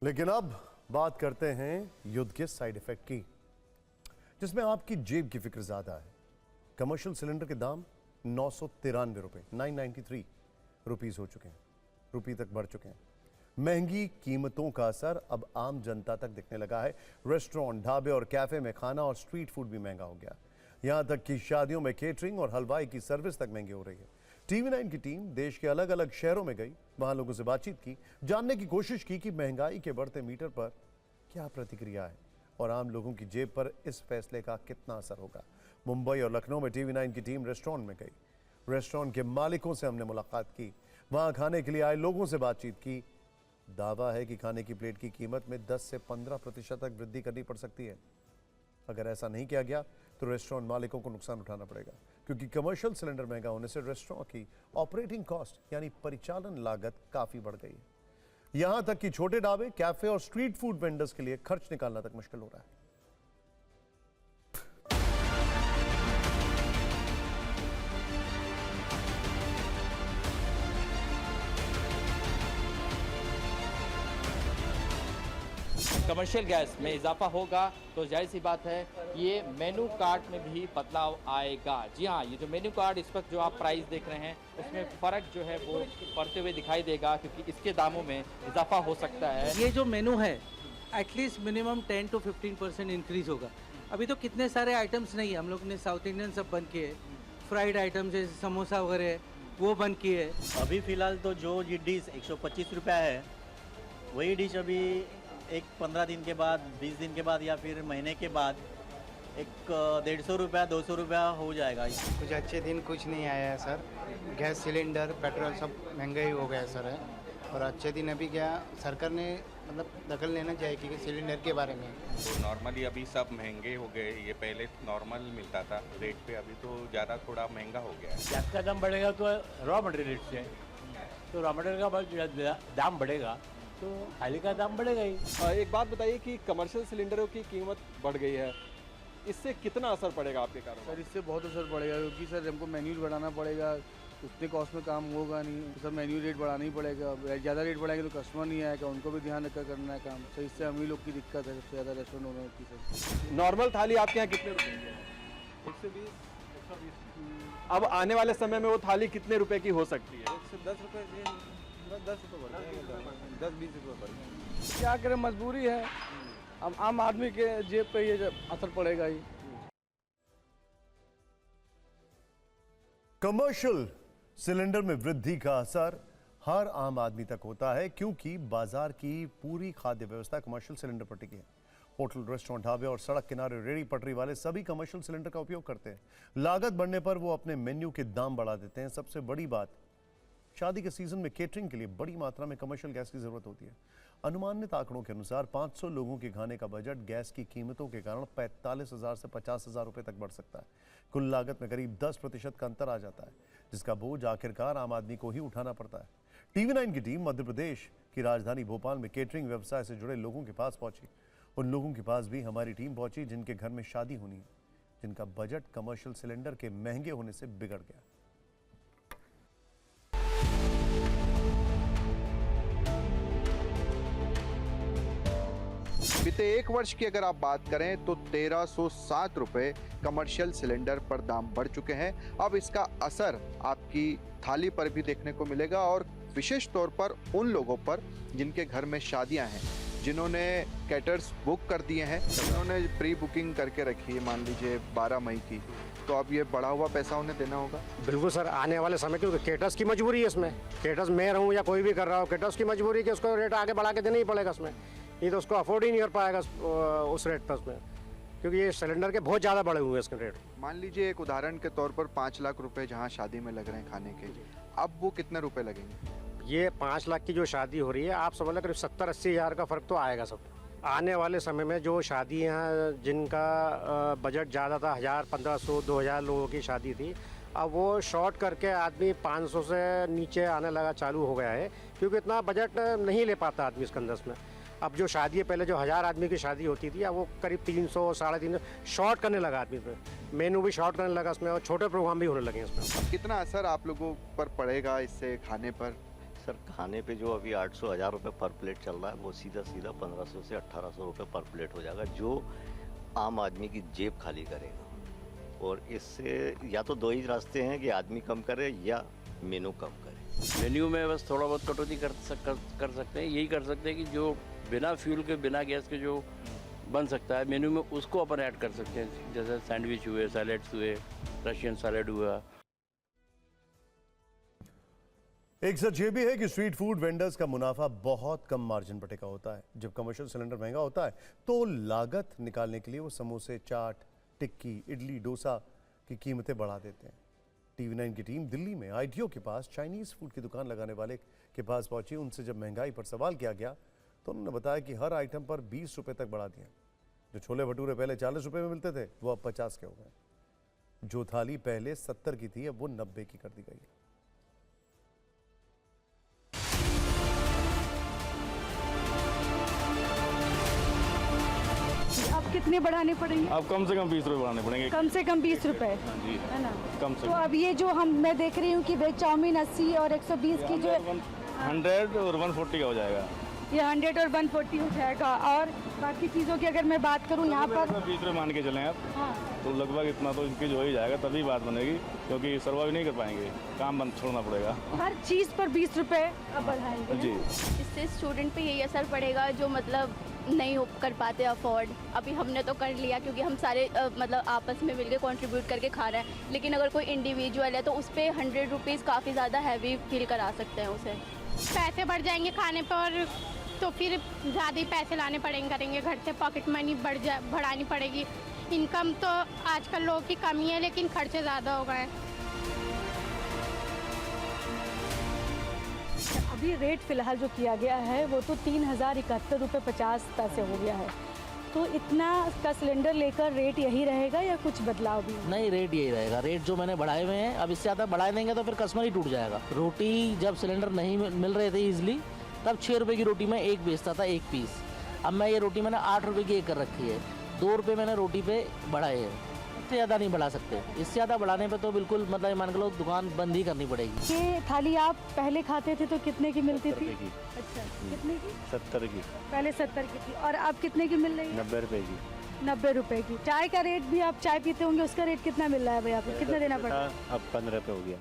लेकिन अब बात करते हैं युद्ध के साइड इफेक्ट की, जिसमें आपकी जेब की फिक्र ज्यादा है। कमर्शियल सिलेंडर के दाम 993 रुपए 993 रुपीस हो चुके हैं, रुपये तक बढ़ चुके हैं। महंगी कीमतों का असर अब आम जनता तक दिखने लगा है। रेस्टोरेंट, ढाबे और कैफे में खाना और स्ट्रीट फूड भी महंगा हो गया। यहां तक कि शादियों में केटरिंग और हलवाई की सर्विस तक महंगी हो रही है। TV9 की टीम देश के अलग अलग शहरों में गई, वहां लोगों से बातचीत की, जानने की कोशिश की कि महंगाई के बढ़ते मीटर पर क्या प्रतिक्रिया है और आम लोगों की जेब पर इस फैसले का कितना असर होगा। मुंबई और लखनऊ में TV9 की टीम रेस्टोरेंट में गई। रेस्टोरेंट के मालिकों से हमने मुलाकात की, वहां खाने के लिए आए लोगों से बातचीत की। दावा है कि खाने की प्लेट की कीमत में 10 से 15% तक वृद्धि करनी पड़ सकती है। अगर ऐसा नहीं किया गया तो रेस्टोरेंट मालिकों को नुकसान उठाना पड़ेगा, क्योंकि कमर्शियल सिलेंडर महंगा होने से रेस्टोरेंट की ऑपरेटिंग कॉस्ट यानी परिचालन लागत काफी बढ़ गई है। यहां तक कि छोटे ढाबे, कैफे और स्ट्रीट फूड वेंडर्स के लिए खर्च निकालना तक मुश्किल हो रहा है। कमर्शियल गैस में इजाफा होगा तो जाहिर सी बात है ये मेनू कार्ड में भी बदलाव आएगा। जी हाँ, ये जो मेनू कार्ड इस वक्त जो आप प्राइस देख रहे हैं उसमें फ़र्क जो है वो पड़ते हुए दिखाई देगा, क्योंकि इसके दामों में इजाफा हो सकता है। ये जो मेनू है एटलीस्ट मिनिमम 10 to 15% इंक्रीज होगा। अभी तो कितने सारे आइटम्स नहीं है, हम लोग ने साउथ इंडियन सब बंद किए, फ्राइड आइटम्स जैसे समोसा वगैरह वो बंद किए। अभी फ़िलहाल तो जो ये डिश 125 रुपया है, वही डिश अभी एक 15 दिन के बाद, 20 दिन के बाद या फिर महीने के बाद एक 150 रुपया 200 रुपया हो जाएगा। कुछ अच्छे दिन कुछ नहीं आया है सर। गैस सिलेंडर, पेट्रोल सब महंगा ही हो गया सर है। और अच्छे दिन अभी क्या सरकार ने मतलब दखल लेना चाहिए कि सिलेंडर के बारे में। तो नॉर्मली अभी सब महंगे हो गए। ये पहले नॉर्मल मिलता था रेट पे, अभी तो ज़्यादा थोड़ा महंगा हो गया है। गैस का दाम बढ़ेगा तो रॉ मटेरियल रेट से, तो रॉ मटेरियल का दाम बढ़ेगा तो थाली का दाम बढ़ेगा ही। एक बात बताइए कि कमर्शियल सिलेंडरों की कीमत बढ़ गई है, इससे कितना असर पड़ेगा आपके कारोबार? सर इससे बहुत असर पड़ेगा, क्योंकि सर हमको मैन्युअल बढ़ाना पड़ेगा, उतने कॉस्ट में काम होगा नहीं। तो सर मैन्युअल रेट बढ़ाना ही पड़ेगा। ज़्यादा रेट बढ़ाएंगे तो कस्टमर नहीं आएगा, उनको भी ध्यान रखकर करना है काम। सर इससे हम ही लोग की दिक्कत है सबसे ज़्यादा रेस्टोरेंट ओनर की। सर नॉर्मल थाली आपके यहाँ कितने रुपए की है? 120, 120। अब आने वाले समय में वो थाली कितने रुपए की हो सकती है? 10 रुपये, 10 रुपये बढ़ जाएगा, 10-20 रुपये बढ़ जाएगा। क्या करें, मजबूरी है। अब आम आदमी के जेब पे ये असर पड़ेगा ही। कमर्शियल सिलेंडर में वृद्धि का असर हर आम आदमी तक होता है, क्योंकि बाजार की पूरी खाद्य व्यवस्था कमर्शियल सिलेंडर पर टिकी है। होटल, रेस्टोरेंट, ढाबे और सड़क किनारे रेड़ी पटरी वाले सभी कमर्शियल सिलेंडर का उपयोग करते हैं। लागत बढ़ने पर वो अपने मेन्यू के दाम बढ़ा देते हैं। सबसे बड़ी बात, शादी के सीजन में केटरिंग के लिए बड़ी मात्रा में कमर्शियल गैस की जरूरत होती है। अनुमानित आंकड़ों के अनुसार 500 लोगों के खाने का बजट गैस की कीमतों के कारण 45,000 से 50,000 रुपए तक बढ़ सकता है। कुल लागत में करीब 10% का अंतर आ जाता है, जिसका बोझ आखिरकार आम आदमी को ही उठाना पड़ता है। TV9 की टीम मध्य प्रदेश की राजधानी भोपाल में केटरिंग व्यवसाय से जुड़े लोगों के पास पहुंची। उन लोगों के पास भी हमारी टीम पहुंची जिनके घर में शादी होनी है, जिनका बजट कमर्शियल सिलेंडर के महंगे होने से बिगड़ गया। बीते एक वर्ष की अगर आप बात करें तो 1307 रुपए कमर्शियल सिलेंडर पर दाम बढ़ चुके हैं। अब इसका असर आपकी थाली पर भी देखने को मिलेगा, और विशेष तौर पर उन लोगों पर जिनके घर में शादियां हैं, जिन्होंने कैटर्स बुक कर दिए हैं, उन्होंने प्री बुकिंग करके रखी है, मान लीजिए 12 मई की, तो अब ये बढ़ा हुआ पैसा उन्हें देना होगा। बिल्कुल सर, आने वाले समय, क्योंकि केटर्स की मजबूरी है इसमें। केटर्स मैं रहूँ या कोई भी कर रहा हो, केटर्स की मजबूरी कि उसको रेट आगे बढ़ा के देना ही पड़ेगा इसमें। ये तो उसको अफोर्ड ही नहीं कर पाएगा उस रेट पर उसमें, क्योंकि ये सिलेंडर के बहुत ज़्यादा बढ़े हुए हैं इसके रेट। मान लीजिए एक उदाहरण के तौर पर 5 लाख रुपए जहाँ शादी में लग रहे हैं खाने के, अब वो कितने रुपए लगेंगे? ये 5 लाख की जो शादी हो रही है, आप समझ लो करीब 70-80 हज़ार का फ़र्क तो आएगा सब। आने वाले समय में जो शादी हैं जिनका बजट ज़्यादा था, 1000, 1500, 2000 लोगों की शादी थी, अब वो शॉर्ट करके आदमी 500 से नीचे आने लगा, चालू हो गया है, क्योंकि इतना बजट नहीं ले पाता आदमी इसके अंदर में। अब जो शादी है, पहले जो 1000 आदमी की शादी होती थी, अब वो करीब 300, 350 शॉर्ट करने लगा आदमी पे। मेनू भी शॉर्ट करने लगा इसमें, और छोटे प्रोग्राम भी होने लगे इसमें। अब कितना असर आप लोगों पर पड़ेगा इससे खाने पर? सर खाने पे जो अभी 800-1000 रुपये पर प्लेट चल रहा है वो सीधा 1500 से 1800 रुपये पर प्लेट हो जाएगा, जो आम आदमी की जेब खाली करेगा। और इससे या तो दो ही रास्ते हैं कि आदमी कम करे या मेनू कम करे। मेन्यू में बस थोड़ा बहुत कटौती कर सकते हैं, यही कर सकते हैं कि जो बिना फ्यूल के बिना गैस के जो बन सकता है मेन्यू में उसको अपन ऐड कर सकते हैं, जैसे सैंडविच हुए, सैलेड्स हुए, रशियन सैलेड हुआ। एक सच ये भी है कि स्ट्रीट फूड वेंडर्स का मुनाफा बहुत कम मार्जिन पर टिका होता है। जब कमर्शियल सिलेंडर महंगा होता है तो लागत निकालने के लिए वो समोसे, चाट, टिक्की, इडली, डोसा की कीमतें बढ़ा देते हैं। TV9 की टीम दिल्ली में ITO के पास चाइनीज फूड की दुकान लगाने वाले के पास पहुंची। उनसे जब महंगाई पर सवाल किया गया तो उन्होंने बताया कि हर आइटम पर 20 रुपए तक बढ़ा दिया। जो छोले भटूरे पहले 40 रुपए में मिलते थे वो अब 50 के हो गए। जो थाली पहले 70 की थी अब वो 90 की कर दी गई है। अब कितने बढ़ाने पड़ेंगे? अब कम से कम 20 रुपये बढ़ाने पड़ेंगे। कम से कम 20 रुपए जी है ना? कम से तो अब ये जो मैं देख रही हूँ कि वेज चाउमीन 80 और 120 की जो 100 और 140 का हो जाएगा। ये 100 और 140 हो जाएगा। और बाकी चीज़ों की अगर मैं बात करूँ यहाँ पर 20 रुपये मान के चलें आप, हाँ, तो लगभग इतना तो इनकी हो ही जाएगा, तभी बात बनेगी, क्योंकि सर्वाइव नहीं कर पाएंगे, काम बंद छोड़ना पड़ेगा। हर चीज़ पर 20 रुपए अब बढ़ाएंगे जी। इससे स्टूडेंट पे यही असर पड़ेगा जो मतलब नहीं हो कर पाते अफोर्ड। अभी हमने तो कर लिया क्योंकि हम सारे मतलब आपस में मिलके कंट्रीब्यूट करके खा रहे हैं, लेकिन अगर कोई इंडिविजुअल है तो उस पर 100 रुपीज़ काफ़ी ज़्यादा हैवी फील करा सकते हैं उसे। पैसे बढ़ जाएंगे खाने पर और तो फिर ज़्यादा ही पैसे लाने करेंगे घर से, पॉकेट मनी बढ़ानी पड़ेगी। इनकम तो आजकल लोगों की कमी है लेकिन खर्चे ज़्यादा हो गए हैं। अभी रेट फिलहाल जो किया गया है वो तो 3071 रुपये 50 पैसे हो गया है। तो इतना का सिलेंडर लेकर रेट यही रहेगा या कुछ बदलाव भी? नहीं, रेट यही रहेगा। रेट जो मैंने बढ़ाए हुए हैं, अब इससे ज़्यादा बढ़ा देंगे तो फिर कस्टमर ही टूट जाएगा। रोटी जब सिलेंडर नहीं मिल रहे थे ईजिली, तब 6 रुपये की रोटी में एक बेचता था, एक पीस। अब मैं ये रोटी मैंने 8 रुपये की एक कर रखी है। 2 रुपये मैंने रोटी पे बढ़ाए हैं, इससे ज़्यादा नहीं बढ़ा सकते। इससे ज़्यादा बढ़ाने पे तो बिल्कुल मतलब मान के लो दुकान बंद ही करनी पड़ेगी। ये थाली आप पहले खाते थे तो कितने की मिलती थी? अच्छा, कितने की? 70 की। पहले 70 की थी। और अब कितने की मिल रही है? 90 रुपये की। 90 रुपये की। चाय का रेट भी, आप चाय पीते होंगे, उसका रेट कितना मिल रहा है भाई आपको? कितना देना पड़ता है? अब 15 रुपये हो गया।